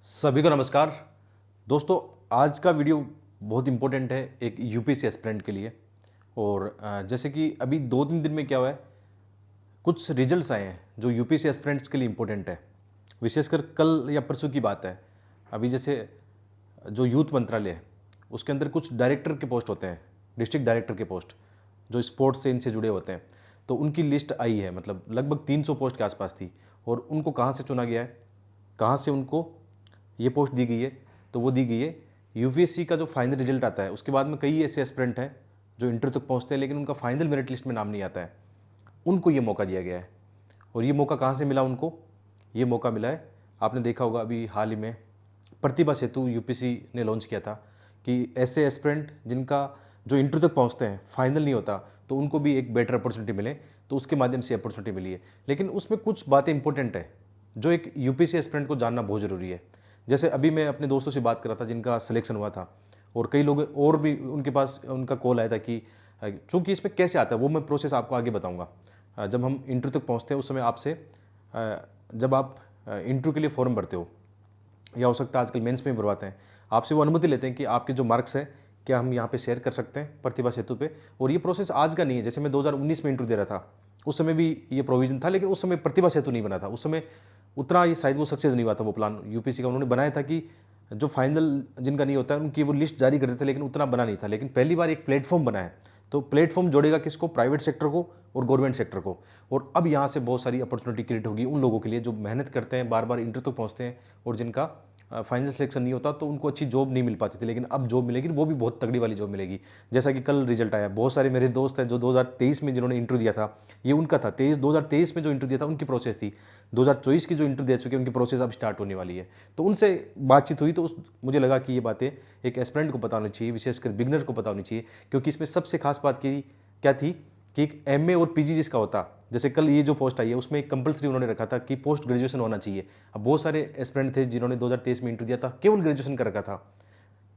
सभी को नमस्कार। दोस्तों, आज का वीडियो बहुत इम्पोर्टेंट है एक यूपीएससी एस्पिरेंट के लिए। और जैसे कि अभी 2-3 दिन में क्या हुआ है, कुछ रिजल्ट्स आए हैं जो यूपीएससी एस्पिरेंट्स के लिए इम्पोर्टेंट है। विशेषकर कल या परसों की बात है। अभी जैसे जो यूथ मंत्रालय है उसके अंदर कुछ डायरेक्टर के पोस्ट होते हैं, डिस्ट्रिक्ट डायरेक्टर के पोस्ट जो स्पोर्ट्स से इनसे जुड़े होते हैं। तो उनकी लिस्ट आई है, मतलब लगभग 300 पोस्ट के आसपास थी। और उनको कहाँ से चुना गया है, कहाँ से उनको ये पोस्ट दी गई है, तो वो दी गई है यूपीएससी का जो फाइनल रिजल्ट आता है उसके बाद में कई ऐसे एस्पिरेंट हैं जो इंटर तक पहुंचते हैं लेकिन उनका फाइनल मेरिट लिस्ट में नाम नहीं आता है, उनको ये मौका दिया गया है। और ये मौका कहाँ से मिला उनको? ये मौका मिला है, आपने देखा होगा अभी हाल ही में प्रतिभा सेतु यूपीएससी ने लॉन्च किया था कि ऐसे एस्पिरेंट जिनका जो इंटर तक पहुंचते हैं फाइनल नहीं होता तो उनको भी एक बेटर अपॉर्चुनिटी मिले, तो उसके माध्यम से अपॉर्चुनिटी मिली है। लेकिन उसमें कुछ बातें इंपॉर्टेंट है जो एक यूपीएससी एस्पिरेंट को जानना बहुत ज़रूरी है। जैसे अभी मैं अपने दोस्तों से बात कर रहा था जिनका सिलेक्शन हुआ था, और कई लोग और भी उनके पास उनका कॉल आया था कि चूँकि इसमें कैसे आता है वो मैं प्रोसेस आपको आगे बताऊंगा। जब हम इंटरव्यू तक पहुंचते हैं उस समय आपसे जब आप इंटरव्यू के लिए फॉर्म भरते हो या हो सकता है आजकल मेंस में भरवाते हैं, आपसे वो अनुमति लेते हैं कि आपके जो मार्क्स है क्या हम यहाँ पे शेयर कर सकते हैं प्रतिभा सेतु पे। और ये प्रोसेस आज का नहीं है। जैसे मैं 2019 में इंटरव्यू दे रहा था उस समय भी ये प्रोविजन था, लेकिन उस समय प्रतिभा सेतु नहीं बना था। उस समय उतना ये शायद वो सक्सेस नहीं हुआ था। वो प्लान यूपीएससी का उन्होंने बनाया था कि जो फाइनल जिनका नहीं होता है उनकी वो लिस्ट जारी कर देते थे, लेकिन उतना बना नहीं था। लेकिन पहली बार एक प्लेटफॉर्म बना है, तो प्लेटफॉर्म जोड़ेगा किसको? प्राइवेट सेक्टर को और गवर्नमेंट सेक्टर को। और अब यहाँ से बहुत सारी अपॉर्चुनिटी क्रिएट होगी उन लोगों के लिए जो मेहनत करते हैं, बार बार इंटरव्यू तक पहुँचते हैं और जिनका फाइनल सिलेक्शन नहीं होता तो उनको अच्छी जॉब नहीं मिल पाती थी। लेकिन अब जॉब मिलेगी, वो भी बहुत तगड़ी वाली जॉब मिलेगी। जैसा कि कल रिजल्ट आया, बहुत सारे मेरे दोस्त हैं जो 2023 में जिन्होंने इंटरव्यू दिया था, ये उनका था। 2023 में जो इंटरव्यू दिया था उनकी प्रोसेस थी। 2024 की जो इंटरव्यू दे चुके हैं उनकी प्रोसेस अब स्टार्ट होने वाली है। तो उनसे बातचीत हुई तो मुझे लगा कि ये बातें एक एस्पिरेंट को पता होनी चाहिए, विशेषकर बिगनर को पता होनी चाहिए। क्योंकि इसमें सबसे खास बात की क्या थी कि एक एमए और पीजी जिसका होता, जैसे कल ये जो पोस्ट आई है उसमें एक कंपलसरी उन्होंने रखा था कि पोस्ट ग्रेजुएशन होना चाहिए। अब बहुत सारे एस्पिरेंट थे जिन्होंने 2023 में इंटरव्यू दिया था, केवल ग्रेजुएशन कर रखा था,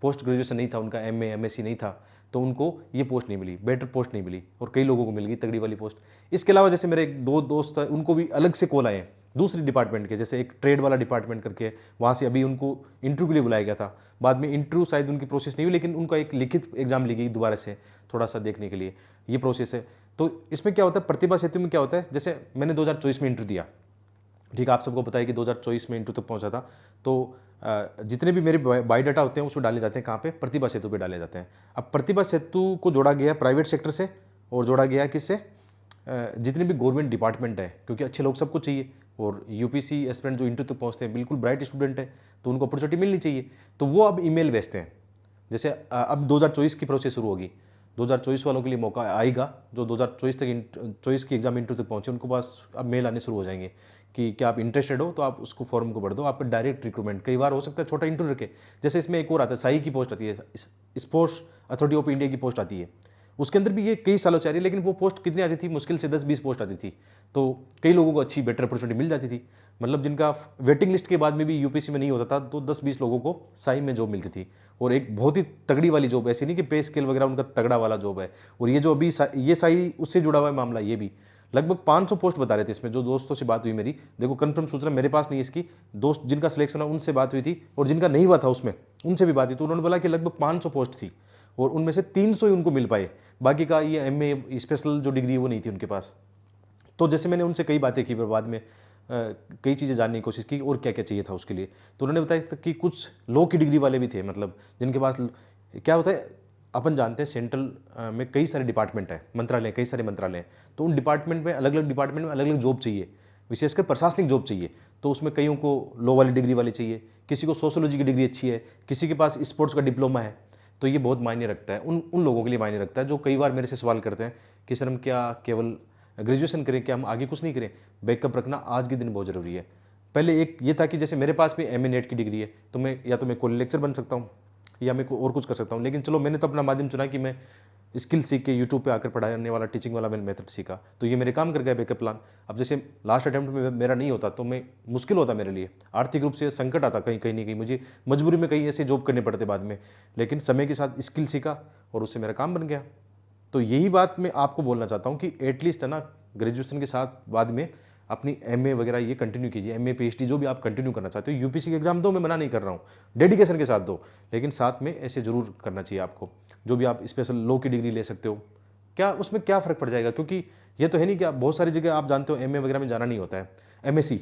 पोस्ट ग्रेजुएशन नहीं था उनका, एमए एमएससी नहीं था, तो उनको ये पोस्ट नहीं मिली, बेटर पोस्ट नहीं मिली। और कई लोगों को मिल गई तगड़ी वाली पोस्ट। इसके अलावा जैसे मेरे एक दो दोस्त हैं उनको भी अलग से कॉल आए हैं दूसरी डिपार्टमेंट के, जैसे एक ट्रेड वाला डिपार्टमेंट करके, वहाँ से अभी उनको इंटरव्यू के लिए बुलाया गया था। बाद में इंटरव्यू शायद उनकी प्रोसेस नहीं हुई, लेकिन उनका एक लिखित एग्जाम ली गई दोबारा से थोड़ा सा देखने के लिए, ये प्रोसेस है। तो इसमें क्या होता है, प्रतिभा सेतु में क्या होता है, जैसे मैंने 2024 में इंटरव्यू दिया, ठीक है, आप सबको पता है कि 2024 में इंटरव्यू तक पहुंचा था। तो जितने भी मेरे बायोडाटा होते हैं उसमें डाले जाते हैं, कहाँ पे? प्रतिभा सेतु पे डाले जाते हैं। अब प्रतिभा सेतु को जोड़ा गया है प्राइवेट सेक्टर से और जोड़ा गया है किससे? जितने भी गवर्नमेंट डिपार्टमेंट है, क्योंकि अच्छे लोग सबको चाहिए। और यूपीसी एस्पिरेंट जो इंटरव्यू तक पहुंचते हैं बिल्कुल ब्राइट स्टूडेंट है, तो उनको अपॉर्चुनिटी मिलनी चाहिए। तो वो अब ईमेल भेजते हैं। जैसे अब 2024 की प्रोसेस शुरू होगी, 2024 वालों के लिए मौका आएगा जो 2024 तक 24 की एग्जाम इंटरव्यू तक पहुंचे, उनको पास अब मेल आने शुरू हो जाएंगे कि क्या आप इंटरेस्टेड हो, तो आप उसको फॉर्म को भर दो, आपका डायरेक्ट रिक्रूटमेंट। कई बार हो सकता है छोटा इंटरव्यू रखे, जैसे इसमें एक और आता है साई की पोस्ट आती है, स्पोर्ट्स अथॉरिटी ऑफ इंडिया की पोस्ट आती है, उसके अंदर भी ये कई सालों से आ रही है। लेकिन वो पोस्ट कितनी आती थी? मुश्किल से 10-20 पोस्ट आती थी, तो कई लोगों को अच्छी बेटर अपॉर्चुनिटी मिल जाती थी। मतलब जिनका वेटिंग लिस्ट के बाद में भी यूपीसी में नहीं होता था, तो 10-20 लोगों को साई में जॉब मिलती थी। और एक बहुत ही तगड़ी वाली जॉब, ऐसी नहीं कि पे स्केल वगैरह उनका तगड़ा वाला जॉब है। और ये जो अभी ये साई उससे जुड़ा हुआ है मामला, ये भी लगभग 500 पोस्ट बता रहे थे इसमें। जो दोस्तों से बात हुई मेरी, देखो कंफर्म सूचना मेरे पास नहीं है इसकी, दोस्त जिनका सिलेक्शन हुआ उनसे बात हुई थी और जिनका नहीं हुआ था उसमें उनसे भी बात हुई, तो उन्होंने बोला कि लगभग 500 पोस्ट थी और उनमें से 300 ही उनको मिल पाए। बाकी का ये एमए स्पेशल जो डिग्री है वो नहीं थी उनके पास। तो जैसे मैंने उनसे कई बातें की, पर बाद में कई चीज़ें जानने की कोशिश की और क्या क्या चाहिए था उसके लिए, तो उन्होंने बताया कि कुछ लॉ की डिग्री वाले भी थे, मतलब जिनके पास क्या होता है, अपन जानते हैं सेंट्रल में कई सारे डिपार्टमेंट हैं, मंत्रालय, कई सारे मंत्रालय हैं, तो उन डिपार्टमेंट में अलग अलग डिपार्टमेंट में अलग अलग जॉब चाहिए, विशेषकर प्रशासनिक जॉब चाहिए। तो उसमें कईयों को लॉ वाली डिग्री वाली चाहिए, किसी को सोशोलॉजी की डिग्री अच्छी है, किसी के पास स्पोर्ट्स का डिप्लोमा है। तो ये बहुत मायने रखता है, उन लोगों के लिए मायने रखता है जो कई बार मेरे से सवाल करते हैं कि सर हम क्या केवल ग्रेजुएशन करें, क्या हम आगे कुछ नहीं करें? बैकअप रखना आज के दिन बहुत ज़रूरी है। पहले एक ये था कि जैसे मेरे पास भी एमए नेट की डिग्री है, तो मैं या तो मैं कॉलेज लेक्चर बन सकता हूँ या मैं और कुछ कर सकता हूँ। लेकिन चलो मैंने तो अपना माध्यम चुना कि मैं स्किल सीख के यूट्यूब पे आकर पढ़ाने वाला, टीचिंग वाला मैंने मेथड सीखा, तो ये मेरे काम कर गया बैकअप प्लान। अब जैसे लास्ट अटेम्प्ट में मेरा नहीं होता तो मैं मुश्किल होता मेरे लिए, आर्थिक रूप से संकट आता कहीं कहीं नहीं कहीं, मुझे मजबूरी में कहीं ऐसे जॉब करने पड़ते बाद में। लेकिन समय के साथ स्किल सीखा और उससे मेरा काम बन गया। तो यही बात मैं आपको बोलना चाहता हूँ कि एटलीस्ट है ना, ग्रेजुएशन के साथ बाद में अपनी एमए वगैरह ये कंटिन्यू कीजिए, एमए पीएचडी जो भी आप कंटिन्यू करना चाहते हो, यूपीसी के एग्जाम दो, मैं मना नहीं कर रहा हूँ, डेडिकेशन के साथ दो, लेकिन साथ में ऐसे जरूर करना चाहिए आपको। जो भी आप स्पेशल लॉ की डिग्री ले सकते हो, क्या उसमें क्या फ़र्क पड़ जाएगा, क्योंकि ये तो है नहीं कि आप बहुत सारी जगह आप जानते हो एमए वगैरह में जाना नहीं होता है, एमएससी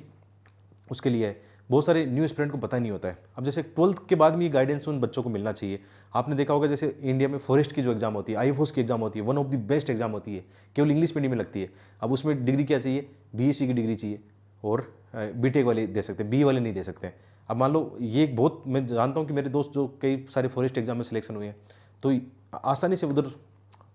उसके लिए है, बहुत सारे न्यू स्टूडेंट को पता नहीं होता है। अब जैसे 12th के बाद में ये गाइडेंस उन बच्चों को मिलना चाहिए। आपने देखा होगा जैसे इंडिया में फॉरेस्ट की जो एग्जाम होती है, आईएफओएस की एग्जाम होती है, one of the best exam होती है, केवल इंग्लिश मीडियम में लगती है। अब उसमें डिग्री क्या चाहिए, बीएससी की डिग्री चाहिए, और बीटेक वाले दे सकते हैं, बी वाले नहीं दे सकते हैं। अब मान लो ये एक बहुत, मैं जानता हूँ कि मेरे दोस्त जो कई सारे फॉरेस्ट एग्जाम में सिलेक्शन हुए हैं, तो आसानी से उधर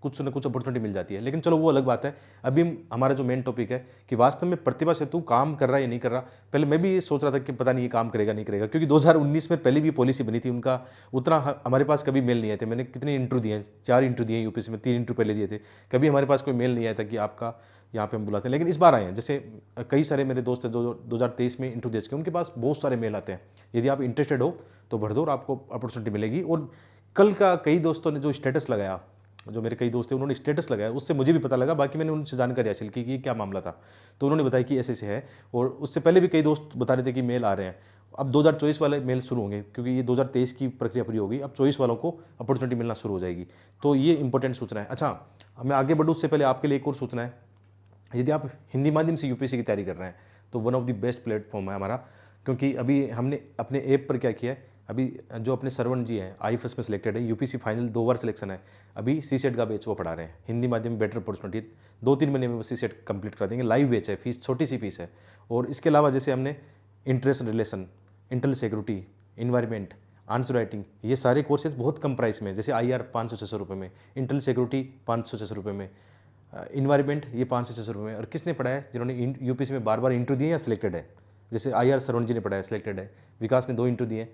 कुछ ना कुछ अपॉर्चुनिटी मिल जाती है। लेकिन चलो वो अलग बात है। अभी हमारा जो मेन टॉपिक है कि वास्तव में प्रतिभा सेतु काम कर रहा है या नहीं कर रहा। पहले मैं भी ये सोच रहा था कि पता नहीं ये काम करेगा नहीं करेगा, क्योंकि 2019 में पहले भी पॉलिसी बनी थी, उनका उतना हमारे पास कभी मेल नहीं आए थे। मैंने कितने इंटरव्यू दिए, 4 इंटरव्यू दिए यूपीसी में, 3 इंटरव्यू पहले दिए थे, कभी हमारे पास कोई मेल नहीं आया था कि आपका यहाँ पे हम बुलाते हैं। लेकिन इस बार आए हैं, जैसे कई सारे मेरे दोस्त हैं जो 2023 में इंटरव्यू दे चुके हैं, उनके पास बहुत सारे मेल आते हैं। यदि आप इंटरेस्टेड हो तो भर दो और आपको अपॉर्चुनिटी मिलेगी। और कल का कई दोस्तों ने जो स्टेटस लगाया, जो मेरे कई दोस्त थे उन्होंने स्टेटस लगाया, उससे मुझे भी पता लगा। बाकी मैंने उनसे जानकारी हासिल की कि ये क्या मामला था, तो उन्होंने बताया कि ऐसे है। और उससे पहले भी कई दोस्त बता रहे थे कि मेल आ रहे हैं। अब 2024 वाले मेल शुरू होंगे, क्योंकि ये 2023 की प्रक्रिया पूरी होगी, अब 24 वालों को अपॉर्चुनिटी मिलना शुरू हो जाएगी। तो ये इंपॉर्टेंट सूचना है। अच्छा, मैं आगे बढ़ूँ उससे पहले आपके लिए एक और सूचना है। यदि आप हिंदी माध्यम से यूपीएससी की तैयारी कर रहे हैं तो one of the best platform है हमारा, क्योंकि अभी हमने अपने ऐप पर क्या किया है, अभी जो अपने सरवण जी हैं आईएफएस में सिलेक्टेड है, यूपीसी फाइनल 2 बार सिलेक्शन है, अभी सीसेट का बैच वो पढ़ा रहे हैं हिंदी माध्यम, बेटर अपॉर्चुनिटी, 2-3 महीने में वो सीसेट कंप्लीट कर देंगे। लाइव बैच है, फीस छोटी सी फीस है। और इसके अलावा जैसे हमने interest relation, internal security, environment, answer writing, ये सारे कोर्सेज बहुत कम प्राइस में, जैसे IR 500-600 रुपये में, इंटरनल सिक्योरिटी 500-600 रुपये में, इन्वायरमेंट ये 500-600 रुपये में। और किसने पढ़ा है, जिन्होंने यूपीसी में बार बार इंटरव्यू दिए या सिलेक्टेड है, जैसे IR सरवण जी ने पढ़ा है, सिलेक्टेड है। विकास ने 2 इंटरव्यू दिए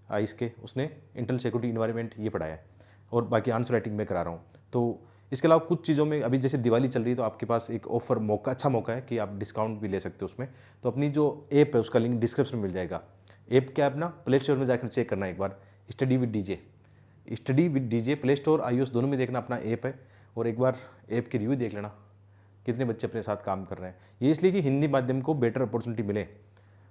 आइस के, उसने इंटरनल सिक्योरिटी, इन्वायरमेंट ये पढ़ाया है। और बाकी आंसर राइटिंग में करा रहा हूँ। तो इसके अलावा कुछ चीज़ों में अभी जैसे दिवाली चल रही है, तो आपके पास एक ऑफर मौका, अच्छा मौका है कि आप डिस्काउंट भी ले सकते हो उसमें। तो अपनी जो ऐप है उसका लिंक डिस्क्रिप्शन में मिल जाएगा। ऐप क्या है, अपना प्ले स्टोर में जाकर चेक करना एक बार, study with DJ, study with DJ, Play Store iOS दोनों में देखना अपना ऐप है। और एक बार ऐप के रिव्यू देख लेना, कितने बच्चे अपने साथ काम कर रहे हैं। ये इसलिए कि हिंदी माध्यम को बेटर अपॉर्चुनिटी मिले।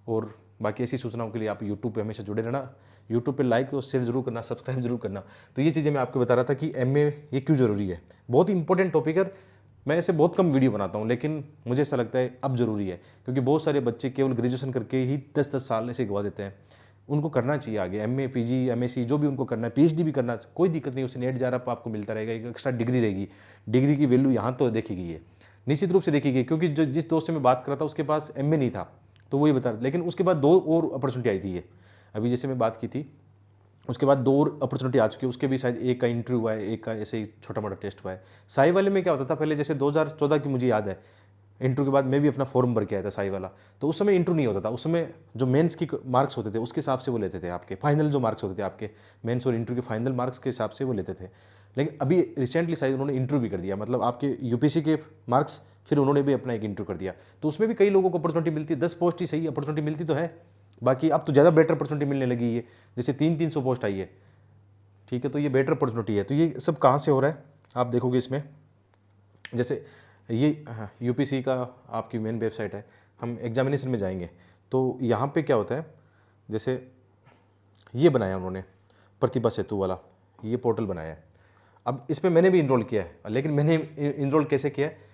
और बाकी ऐसी सूचनाओं के लिए आप यूट्यूब पे हमेशा जुड़े रहना। यूट्यूब पे लाइक और शेयर जरूर करना, सब्सक्राइब जरूर करना। तो ये चीज़ें मैं आपको बता रहा था कि एमए ये क्यों ज़रूरी है। बहुत ही इंपॉर्टेंट टॉपिक है। मैं ऐसे बहुत कम वीडियो बनाता हूँ, लेकिन मुझे ऐसा लगता है अब ज़रूरी है, क्योंकि बहुत सारे बच्चे केवल ग्रेजुएशन करके ही 10-10 साल ऐसे गवा देते हैं। उनको करना चाहिए आगे, एमए, पीजी, एमएससी जो भी उनको करना है, पीएचडी भी करना, कोई दिक्कत नहीं, उससे नेट जा रहा आपको मिलता रहेगा, एक एक्स्ट्रा डिग्री रहेगी। डिग्री की वैल्यू यहाँ तो देखी गई है, निश्चित रूप से देखी गई, क्योंकि जो जिस दोस्त से मैं बात कर रहा था उसके पास एमए नहीं था, तो वही बता, लेकिन उसके बाद 2 और अपॉर्चुनिटी आई थी। ये अभी जैसे मैं बात की थी, उसके बाद 2 और अपॉर्चुनिटी आ चुकी है। उसके भी शायद एक का इंटरव्यू हुआ है, एक का ऐसे ही छोटा मोटा टेस्ट हुआ है। साई वाले में क्या होता था पहले, जैसे 2014 की मुझे याद है, इंटरव्यू के बाद मैं भी अपना फॉर्म भर के आया था साई वाला। तो उस समय इंटरव्यू नहीं होता था, उस समय जो मेंस की मार्क्स होते थे उसके हिसाब से वो लेते थे, आपके फाइनल जो मार्क्स होते थे आपके मेंस और इंटरव्यू के फाइनल मार्क्स के हिसाब से वो लेते थे। लेकिन अभी रिसेंटली शायद उन्होंने इंटरव्यू भी कर दिया, मतलब आपके यूपीसी के मार्क्स, फिर उन्होंने भी अपना एक इंटरव्यू कर दिया। तो उसमें भी कई लोगों को अपॉर्चुनिटी मिलती है, 10 पोस्ट ही सही अपॉर्चुनिटी मिलती तो है, बाकी अब तो ज़्यादा बेटर अपॉर्चुनिटी मिलने लगी है, जैसे 300-300 पोस्ट आई है। ठीक है, तो ये बेटर अपॉर्चुनिटी है। तो ये सब कहाँ से हो रहा है आप देखोगे इसमें, जैसे ये यूपीसी का आपकी मेन वेबसाइट है, हम एग्जामिनेशन में जाएंगे तो यहाँ पे क्या होता है, जैसे ये बनाया उन्होंने प्रतिभा सेतु वाला, ये पोर्टल बनाया है। अब इसमें मैंने भी इनरोल किया है, लेकिन मैंने इनरोल कैसे किया है,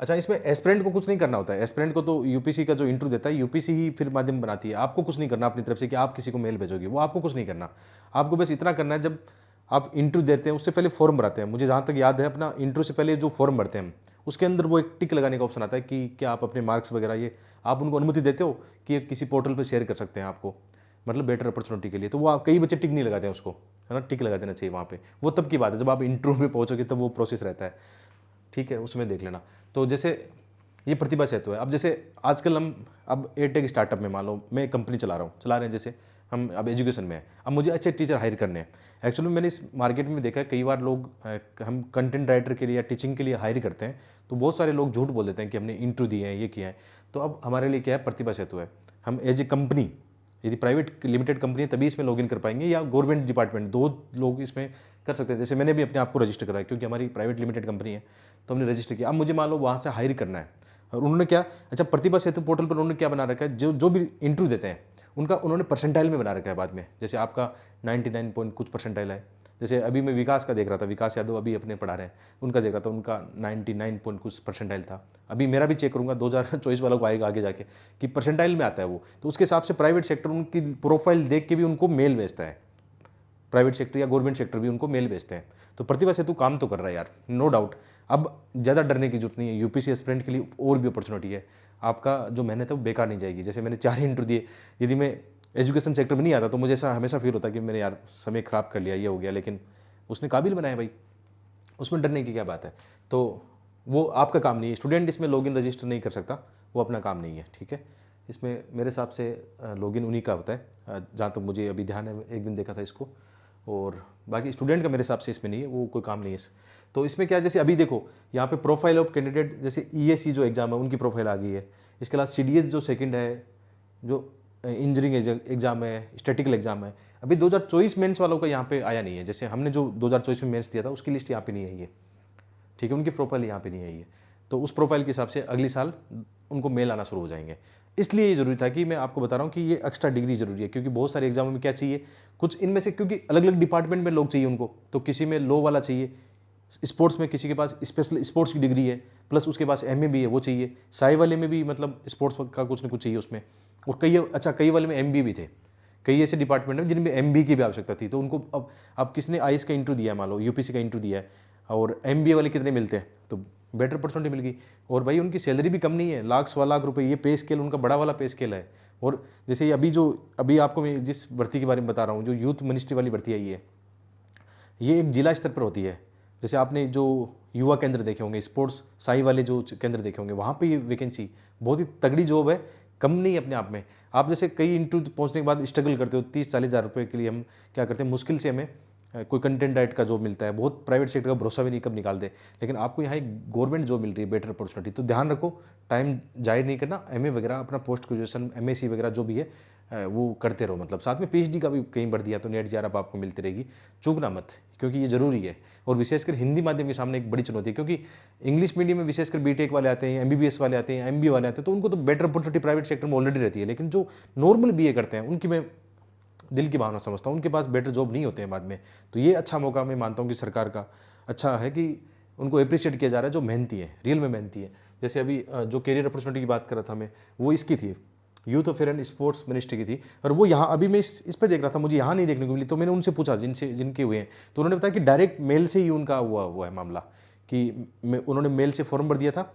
अच्छा, इसमें एस्पिरेंट को कुछ नहीं करना होता है। एस्पिरेंट को तो यूपीसी का जो इंटरव्यू देता है यूपीसी ही फिर माध्यम बनाती है, आपको कुछ नहीं करना अपनी तरफ से कि आप किसी को मेल भेजोगे, वो आपको कुछ नहीं करना। आपको बस इतना करना है, जब आप इंटरव्यू देते हैं उससे पहले फॉर्म भराते हैं, मुझे जहाँ तक याद है अपना इंटरव्यू से पहले जो फॉर्म भरते हैं हम, उसके अंदर वो एक टिक लगाने का ऑप्शन आता है कि क्या आप अपने मार्क्स वगैरह ये आप उनको अनुमति देते हो कि ये किसी पोर्टल पर शेयर कर सकते हैं आपको, मतलब बेटर अपॉर्चुनिटी के लिए। तो वो कई बच्चे टिक नहीं लगाते हैं उसको, है ना, टिक लगा देना चाहिए वहाँ पे। वो तब की बात है जब आप इंटरव्यू में पहुँचोगे तब वो प्रोसेस रहता है, ठीक है, उसमें देख लेना। तो जैसे ये प्रतिभा सेतु है। अब जैसे आजकल हम अब एयरटेक स्टार्टअप में, मान लो मैं कंपनी चला रहे हैं, जैसे हम अब एजुकेशन में है, अब मुझे अच्छे टीचर हायर करने हैं। एक्चुअली मैंने इस मार्केट में देखा है कई बार लोग हम कंटेंट राइटर के लिए या टीचिंग के लिए हायर करते हैं, तो बहुत सारे लोग झूठ बोल देते हैं कि हमने इंटरव्यू दिए हैं, ये किया है। तो अब हमारे लिए क्या है, प्रतिभा सेतु है। हम एज ए कंपनी, यदि प्राइवेट लिमिटेड कंपनी है तभी इसमें लॉगिन कर पाएंगे, या गवर्नमेंट डिपार्टमेंट, 2 लोग इसमें कर सकते हैं। जैसे मैंने भी अपने आप को रजिस्टर कराया, क्योंकि हमारी प्राइवेट लिमिटेड कंपनी है तो हमने रजिस्टर किया। अब मुझे मान लो वहाँ से हायर करना है, और उन्होंने क्या, अच्छा प्रतिभा सेतु पोर्टल पर उन्होंने क्या बना रखा है, जो जो भी इंटरव्यू देते हैं उनका उन्होंने परसेंटाइल में बना रखा है बाद में। जैसे आपका 99 पॉइंट कुछ परसेंटाइल है, जैसे अभी मैं विकास का देख रहा था, विकास यादव अभी अपने पढ़ा रहे हैं, उनका देख रहा था, उनका 99 पॉइंट कुछ परसेंटाइल था। अभी मेरा भी चेक करूंगा 2024 वालों को आएगा आगे जाके कि परसेंटाइल में आता है वो, तो उसके हिसाब से प्राइवेट सेक्टर उनकी प्रोफाइल देख के भी उनको मेल भेजता है, प्राइवेट सेक्टर या गवर्नमेंट सेक्टर भी उनको मेल भेजते हैं। तो प्रतिभा सेतु काम तो कर रहा है यार, नो डाउट। अब ज़्यादा डरने की जरूरत नहीं है, यूपीसी एस्पिरेंट के लिए और भी अपॉर्चुनिटी है, आपका जो मेहनत है वो बेकार नहीं जाएगी। जैसे मैंने 4 इंटरव्यू दिए, यदि मैं एजुकेशन सेक्टर में नहीं आता तो मुझे ऐसा हमेशा फील होता कि मैंने यार समय ख़राब कर लिया, ये हो गया, लेकिन उसने काबिल बनाया भाई, उसमें डरने की क्या बात है। तो वो आपका काम नहीं है, स्टूडेंट इसमें लॉगिन रजिस्टर नहीं कर सकता, वो अपना काम नहीं है, ठीक है। इसमें मेरे हिसाब से लॉगिन उन्हीं का होता है, जहाँ तक मुझे अभी ध्यान है, एक दिन देखा था इसको, और बाकी स्टूडेंट का मेरे हिसाब से इसमें नहीं है, वो कोई काम नहीं है। तो इसमें क्या है, जैसे अभी देखो यहाँ पे प्रोफाइल ऑफ कैंडिडेट, जैसे ईएससी जो एग्ज़ाम है उनकी प्रोफाइल आ गई है, इसके अलावा सीडीएस जो सेकंड है, जो इंजीनियरिंग एग्जाम है, स्टैटिकल एग्जाम है, अभी 2024 मेंस वालों का यहाँ पे आया नहीं है। जैसे हमने जो 2024 में मेंस दिया था उसकी लिस्ट यहाँ पे नहीं आई है, ठीक है, उनकी प्रोफाइल यहाँ पे नहीं आई है। तो उस प्रोफाइल के हिसाब से अगले साल उनको मेल आना शुरू हो जाएंगे। इसलिए ये जरूरी था कि मैं आपको बता रहा हूँ कि ये एक्स्ट्रा डिग्री जरूरी है, क्योंकि बहुत सारे एग्जामों में क्या चाहिए, कुछ इनमें से, क्योंकि अलग अलग डिपार्टमेंट में लोग चाहिए उनको, तो किसी में लॉ वाला चाहिए, स्पोर्ट्स में किसी के पास स्पेशल स्पोर्ट्स की डिग्री है, प्लस उसके पास एमए भी है, वो चाहिए, साई वाले में भी मतलब स्पोर्ट्स का कुछ ना कुछ चाहिए उसमें, और कई, अच्छा कई वाले में एमबी भी थे, कई ऐसे डिपार्टमेंट में जिनमें एमबी की भी आवश्यकता थी। तो उनको अब किसने आईएएस का इंटरव्यू दिया, मान लो यूपीसी का इंटरव्यू दिया है, और एमबीए वाले कितने मिलते हैं, तो बेटर अपॉर्चुनिटी मिल गई। और भाई उनकी सैलरी भी कम नहीं है, लाख 1.25 लाख रुपए, ये पे स्केल उनका बड़ा वाला पे स्केल है। और जैसे अभी आपको मैं जिस भर्ती के बारे में बता रहा हूँ, जो यूथ मिनिस्ट्री वाली भर्ती आई है, ये एक जिला स्तर पर होती है। जैसे आपने जो युवा केंद्र देखे होंगे, स्पोर्ट्स साई वाले जो केंद्र देखे होंगे, वहाँ पे ये वैकेंसी बहुत ही तगड़ी जॉब है, कम नहीं है अपने आप में। आप जैसे कई इंटरव्यू पहुँचने के बाद स्ट्रगल करते हो, 30-40 हज़ार रुपये के लिए हम क्या करते हैं, मुश्किल से हमें कोई कंटेंट राइट का जॉब मिलता है, बहुत प्राइवेट सेक्टर का भरोसा भी नहीं कब निकाल दे, लेकिन आपको यहाँ एक गवर्नमेंट जॉब मिल रही है, बेटर अपॉर्चुनिटी। तो ध्यान रखो, टाइम जाहिर नहीं करना, एमए वगैरह अपना पोस्ट ग्रेजुएशन एमएससी वगैरह जो भी है वो करते रहो, मतलब साथ में पीएचडी का भी कहीं बढ़ दिया तो नेट जेआरएफ आपको मिलती रहेगी, चूकना मत, क्योंकि ये जरूरी है। और विशेषकर हिंदी माध्यम के सामने एक बड़ी चुनौती है, क्योंकि इंग्लिश मीडियम में विशेषकर बीटेक वाले आते हैं, एमबीबीएस वाले आते हैं, एमबीए वाले आते हैं, तो उनको तो बेटर अपॉर्चुनिटी प्राइवेट सेक्टर में ऑलरेडी रहती है, लेकिन जो नॉर्मल बीए करते हैं उनकी मैं दिल की भावना समझता हूँ, उनके पास बेटर जॉब नहीं होते हैं बाद में। तो ये अच्छा मौका मैं मानता हूँ कि सरकार का अच्छा है कि उनको अप्रिशिएट किया जा रहा है, जो मेहनती है, रियल में मेहनती है। जैसे अभी जो कैरियर अपॉर्चुनिटी की बात कर रहा था मैं, वो इसकी थी, youth affair and sports ministry की थी, और वो यहाँ अभी मैं इस पर देख रहा था, मुझे यहाँ नहीं देखने को मिली। तो मैंने उनसे पूछा जिनके हुए हैं, तो उन्होंने बताया कि डायरेक्ट मेल से ही उनका हुआ है मामला, कि उन्होंने मेल से फॉर्म भर दिया था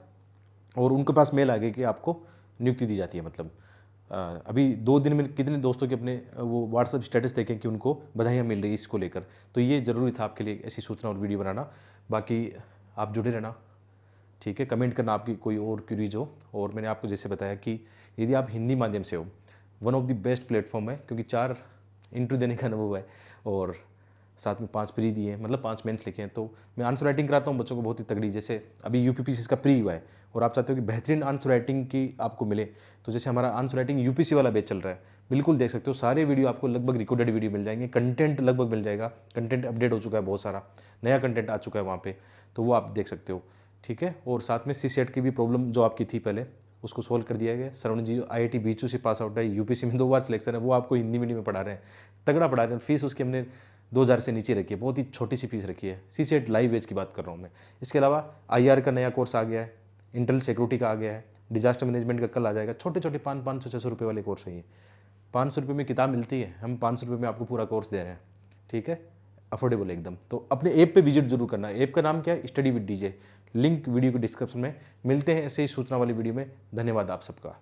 और उनके पास मेल आ गई कि आपको नियुक्ति दी जाती है। मतलब अभी 2 दिन में कितने दोस्तों के अपने वो व्हाट्सएप स्टेटस देखें कि उनको बधाइयाँ मिल रही है इसको लेकर। तो ये ज़रूरी था आपके लिए ऐसी सूचना और वीडियो बनाना। बाकी आप जुड़े रहना, ठीक है, कमेंट करना आपकी कोई और क्यूरीज हो। और मैंने आपको जैसे बताया कि यदि आप हिंदी माध्यम से हो, one of the best platform है, क्योंकि 4 इंटरव्यू देने का अनुभव है और साथ में 5 प्री दिए हैं, मतलब 5 मेंस लिखे हैं। तो मैं आंसर राइटिंग कराता हूँ बच्चों को बहुत ही तगड़ी, जैसे अभी यूपीपीसी इसका प्री हुआ है और आप चाहते हो कि बेहतरीन आंसर राइटिंग की आपको मिले, तो जैसे हमारा आंसर राइटिंग यूपीसी वाला बैच चल रहा है, बिल्कुल देख सकते हो, सारे वीडियो आपको लगभग रिकॉर्डेड वीडियो मिल जाएंगे, कंटेंट लगभग मिल जाएगा, कंटेंट अपडेट हो चुका है, बहुत सारा नया कंटेंट आ चुका है वहाँ पे, तो वो आप देख सकते हो, ठीक है। और साथ में सीसेट की भी प्रॉब्लम जो आपकी थी पहले, उसको सोल्व कर दिया गया। सरवण जी आईआईटी बीचू से पास आउट है, यूपीसी में 2 बार सिलेक्शन है, वो आपको हिंदी मीडियम में पढ़ा रहे हैं, तगड़ा पढ़ा रहे हैं। फीस उसकी हमने 2000 से नीचे रखी है, बहुत ही छोटी सी फीस रखी है। सीसेट लाइव बैच की बात कर रहा हूँ मैं। इसके अलावा आईआर का नया कोर्स आ गया है, इंटरनल सिक्योरिटी का आ गया है, डिजास्टर मैनेजमेंट का कल आ जाएगा। छोटे छोटे 500-600 रुपये वाले कोर्स है ये, 500 रुपये में किताब मिलती है, हम 500 रुपये में आपको पूरा कोर्स दे रहे हैं, ठीक है, अफोर्डेबल एकदम। तो अपने ऐप पे विजिट जरूर करना। ऐप का नाम क्या है, study with DJ, link video के डिस्क्रिप्शन में। मिलते हैं ऐसे ही सूचना वाली वीडियो में। धन्यवाद आप सबका।